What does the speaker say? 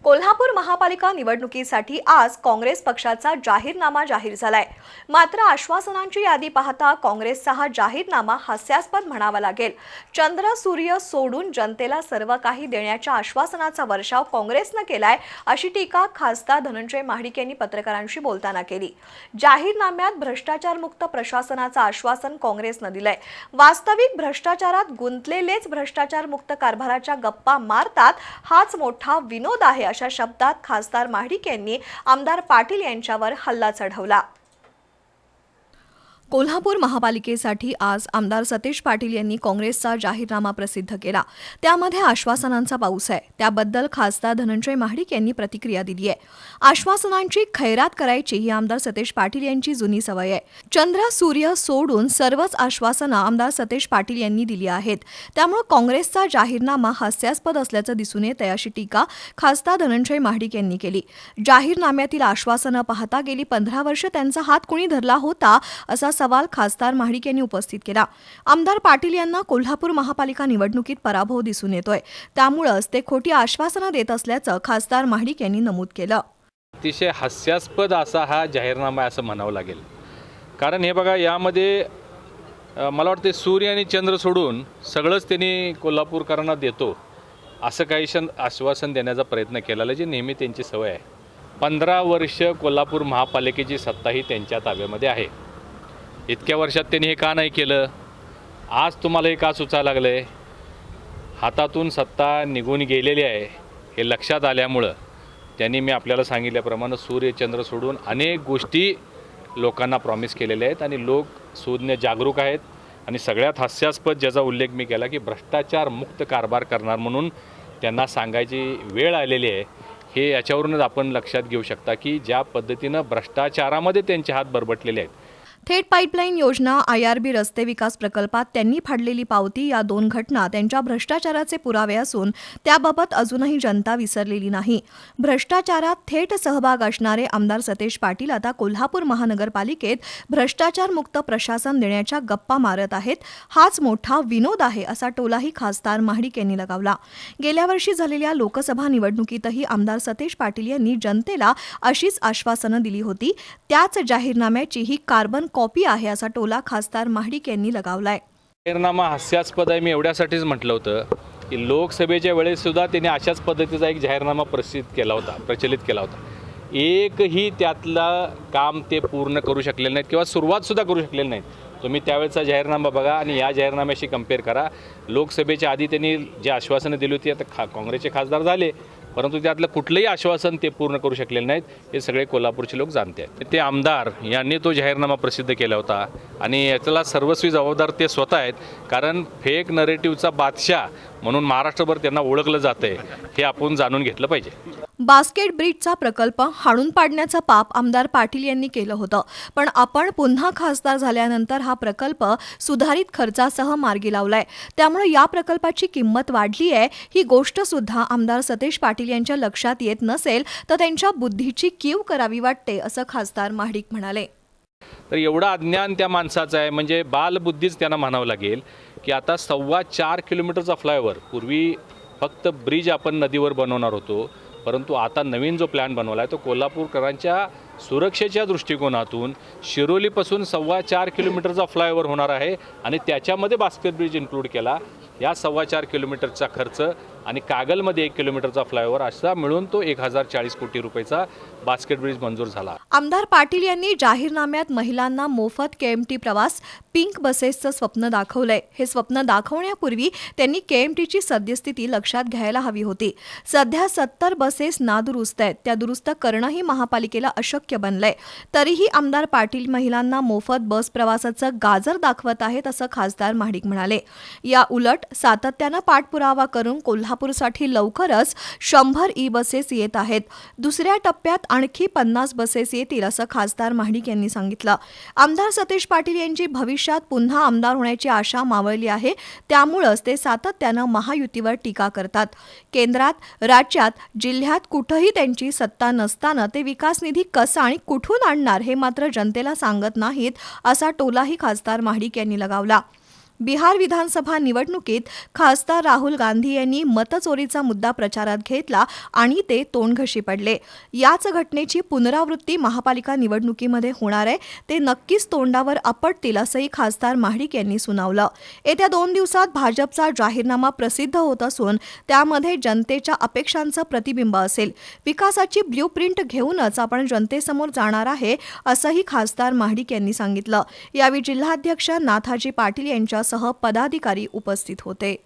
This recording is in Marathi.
कोल्हापूर महापालिका निवडणुकीसाठी आज काँग्रेस पक्षाचा जाहीरनामा जाहीर झालाय। मात्र आश्वासनांची यादी पाहता काँग्रेसचा हा जाहीरनामा हास्यास्पद म्हणावा लागेल। चंद्र सूर्य सोडून जनतेला सर्व काही देण्याच्या आश्वासनाचा वर्षाव काँग्रेसने केलाय, अशी टीका खासदार धनंजय महाडिक यांनी पत्रकारांशी बोलताना केली। जाहीरनाम्यात भ्रष्टाचारमुक्त प्रशासनाचं आश्वासन काँग्रेसने दिलंय। वास्तविक भ्रष्टाचारात गुंतलेलेच भ्रष्टाचारमुक्त कारभाराच्या गप्पा मारतात, हाच मोठा विनोद आहे, अशा शब्दात खासदार महाडिक यांनी आमदार पाटील यांच्यावर हल्ला चढवला। कोल्हापूर महापालिकेसाठी आज आमदार सतेज पाटील यांनी काँग्रेसचा जाहीरनामा प्रसिद्ध केला। त्यामध्ये आश्वासनांचा पाऊस आहे। त्याबद्दल खासदार धनंजय महाडिक यांनी प्रतिक्रिया दिली आहे। आश्वासनांची खैरात करायची ही आमदार सतेज पाटील यांची जुनी सवय आहे। चंद्र सूर्य सोडून सर्वच आश्वासनं आमदार सतेज पाटील यांनी दिली आहेत। त्यामुळे काँग्रेसचा जाहीरनामा हास्यास्पद असल्याचं दिसून येतंय, अशी टीका खासदार धनंजय महाडिक यांनी केली। जाहीरनाम्यातील आश्वासनं पाहता गेली 15 वर्ष त्यांचा हात कोणी धरला होता, असा सवाल खासदार महाडिक यांनी उपस्थित केला। आमदार पाटील यांना कोल्हापूर महापालिका निवडणुकीत पराभव दिसून येतोय, त्यामुळेच ते खोटी आश्वासनं देत असल्याचं खासदार महाडिक यांनी नमूद केलं। अतिशय हास्यास्पद असा हा जाहीरनामा असं म्हणावं लागेल। कारण हे बघा, यामध्ये मला वाटते सूर्य आणि चंद्र सोडून सगळंच त्यांनी कोल्हापूरकरांना देतो असं काही आश्वासन देण्याचा प्रयत्न केलेला, जे नेहमी त्यांची सवय आहे। 15 वर्ष कोल्हापूर महापालिकेची सत्ताही त्यांच्या ताब्यामध्ये आहे। इतक्या वर्षात त्यांनी हे का नाही केलं? आज तुम्हाला हे का सुचायला लागलं? हातातून सत्ता निघून गेलेली आहे हे लक्षात आल्यामुळं त्यांनी मी आपल्याला सांगितल्याप्रमाणे सूर्य चंद्र सोडून अनेक गोष्टी लोकांना प्रॉमिस केलेल्या आहेत आणि लोक सुज्ञ जागरूक आहेत। आणि सगळ्यात हास्यास्पद ज्याचा उल्लेख मी केला की भ्रष्टाचार मुक्त कारभार करणार म्हणून त्यांना सांगायची वेळ आलेली आहे। हे याच्यावरूनच आपण लक्षात घेऊ शकता की ज्या पद्धतीनं भ्रष्टाचारामध्ये त्यांचे हात बरबटलेले आहेत। थेट पाईपलाईन योजना, IRB रस्ते विकास प्रकल्पात त्यांनी फाडलेली पावती, या 2 घटना त्यांच्या भ्रष्टाचाराचे पुरावे असून त्याबाबत अजूनही जनता विसरलेली नाही। भ्रष्टाचारात थेट सहभाग असणारे आमदार सतेज पाटील आता कोल्हापूर महानगरपालिकेत भ्रष्टाचारमुक्त प्रशासन देण्याच्या गप्पा मारत आहेत, हाच मोठा विनोद आहे, असा टोलाही खासदार महाडिक यांनी लगावला। गेल्या वर्षी झालेल्या लोकसभा निवडणुकीतही आमदार सतेज पाटील यांनी जनतेला अशीच आश्वासनं दिली होती। त्याच जाहीरनाम्याची ही कार्बन कॉपी आहे, असा टोला खासदार महाडिक यांनी लगावलाय। जाहीरनामा हास्यास्पद आहे, मी एवढ्यासाठीच म्हटलं होतं की लोकसभेच्या वेळेस सुद्धा त्यांनी अशाच पद्धतीचा एक जाहीरनामा प्रचलित केला होता। एकही त्यातला काम ते पूर्ण करू शकलेले नाहीत किंवा सुरुवातसुद्धा करू शकलेले नाहीत। तुम्ही त्यावेळेचा जाहीरनामा बघा आणि या जाहीरनाम्याशी कम्पेअर करा। लोकसभेच्या आधी त्यांनी जे आश्वासनं दिली होती, आता काँग्रेसचे खासदार झाले, परंतु त्यातलं कुठलंही आश्वासन ते पूर्ण करू शकलेले नाहीत, हे सगळे कोल्हापूरचे लोक जाणते आहेत। ते आमदार यांनी तो जाहीरनामा प्रसिद्ध केला होता आणि याच्याला सर्वस्वी जबाबदार ते स्वतः आहेत। कारण फेक नरेटिव्हचा बादशाह म्हणून महाराष्ट्रभर त्यांना ओळखलं जातंय, हे आपण जाणून घेतलं पाहिजे। बास्केट ब्रिजचा प्रकल्प हाणून पाडण्याचं पाप आमदार पाटील यांनी केलं होतं, पण आपण पुन्हा खासदार झाल्यानंतर हा प्रकल्प सुधारित खर्चासह मार्गी लावलाय। त्यामुळे या प्रकल्पाची किंमत वाढली आहे, ही गोष्ट सुद्धा आमदार सतेज पाटील यांच्या लक्षात येत नसेल तर त्यांच्या बुद्धीची कीव करावी वाटते, असं खासदार महाडिक म्हणाले। तर एवढं अज्ञान त्या माणसाचं आहे, म्हणजे बालबुद्धीच त्यांना म्हणावं लागेल की आता 4.25 किलोमीटरचा फ्लायओव्हर, पूर्वी फक्त ब्रिज आपण नदीवर बनवणार होतो, परंतु आता नवीन जो प्लॅन बनवला आहे तो कोल्हापूरकरांच्या सुरक्षेच्या दृष्टिकोनातून शिरोलीपासून 4.25 किलोमीटरचा फ्लायओव्हर होणार आहे आणि त्याच्यामध्ये बास्केट ब्रिज इन्क्लूड केला। या 4.25 किलोमीटरचा खर्च आणि कागलमध्ये 1 किलोमीटरचा फ्लायओव्हर असा मिळून तो 1040 कोटी रुपयाचा बास्केट ब्रिज मंजूर झाला। आमदार पाटील यांनी जाहीरनाम्यात महिलांना मोफत KMT प्रवास, पिंक बसेसचं स्वप्न दाखवलंय। हे स्वप्न दाखवण्यापूर्वी त्यांनी KMTची सद्यस्थिती लक्षात घ्यायला हवी होती। सध्या 70 बसेस नादुरुस्त आहेत, त्या दुरुस्त करणंही महापालिकेला अशक्य बनलंय। तरीही आमदार पाटील महिलांना मोफत बस प्रवासाचं गाजर दाखवत आहेत, असं खासदार महाडिक म्हणाले। या उलट सातत्यानं पाठपुरावा करून कोल्हापूरसाठी लवकरच 100 बसेस येत आहेत। दुसऱ्या टप्प्यात आणखी 50 बसेस येतील, असं खासदार महाडिक यांनी सांगितलं। आमदार सतेज पाटील यांची भविष्यात पुन्हा आमदार होण्याची आशा मावळली आहे, त्यामुळेच ते सातत्यानं महायुतीवर टीका करतात। केंद्रात, राज्यात, जिल्ह्यात कुठंही त्यांची सत्ता नसताना ते विकास निधी कसा आणि कुठून आणणार हे मात्र जनतेला सांगत नाहीत, असा टोलाही खासदार महाडिक यांनी लगावला। बिहार विधानसभा निवडणुकीत खासदार राहुल गांधी यांनी मतचोरीचा मुद्दा प्रचारात घेतला आणि ते तोंडघशी पडले. याच घटनेची पुनरावृत्ती महापालिका निवडणुकीमध्ये होणार आहे, ते नक्कीच तोंडावर आपटतील असंही खासदार महाडिक यांनी सुनावलं. येत्या 2 दिवसात भाजपचा जाहीरनामा प्रसिद्ध होत असून त्यामध्ये जनतेच्या अपेक्षांचं प्रतिबिंब असेल. विकासाची ब्ल्यूप्रिंट घेऊनच आपण जनतेसमोर जाणार आहे असंही खासदार महाडिक यांनी सांगितलं. यावेळी जिल्हाध्यक्ष नाथाजी पाटील यांच्यासह पदाधिकारी उपस्थित होते.